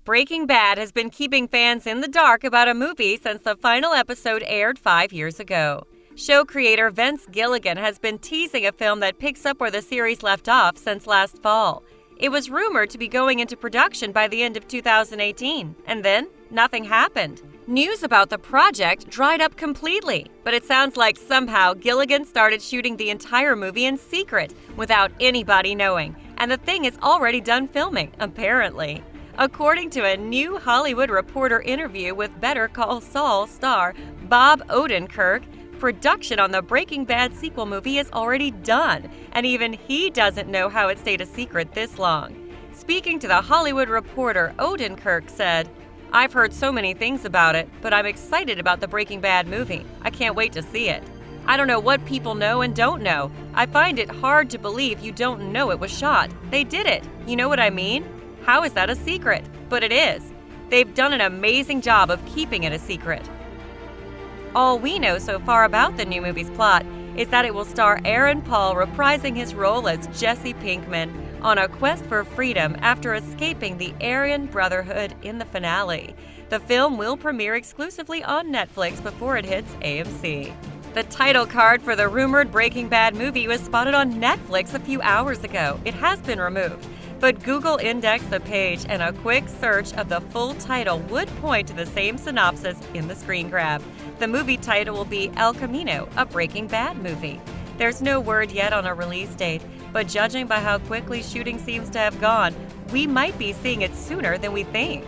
Breaking Bad has been keeping fans in the dark about a movie since the final episode aired 5 years ago. Show creator Vince Gilligan has been teasing a film that picks up where the series left off since last fall. It was rumored to be going into production by the end of 2018, and then nothing happened. News about the project dried up completely, but it sounds like somehow Gilligan started shooting the entire movie in secret without anybody knowing, and the thing is already done filming, apparently. According to a new Hollywood Reporter interview with Better Call Saul star Bob Odenkirk, production on the Breaking Bad sequel movie is already done, and even he doesn't know how it stayed a secret this long. Speaking to the Hollywood Reporter, Odenkirk said, "I've heard so many things about it, but I'm excited about the Breaking Bad movie. I can't wait to see it. I don't know what people know and don't know. I find it hard to believe you don't know it was shot. They did it. You know what I mean? How is that a secret? But it is. They've done an amazing job of keeping it a secret." All we know so far about the new movie's plot is that it will star Aaron Paul reprising his role as Jesse Pinkman on a quest for freedom after escaping the Aryan Brotherhood in the finale. The film will premiere exclusively on Netflix before it hits AMC. The title card for the rumored Breaking Bad movie was spotted on Netflix a few hours ago. It has been removed, but Google indexed the page and a quick search of the full title would point to the same synopsis in the screen grab. The movie title will be El Camino, a Breaking Bad movie. There's no word yet on a release date, but judging by how quickly shooting seems to have gone, we might be seeing it sooner than we think.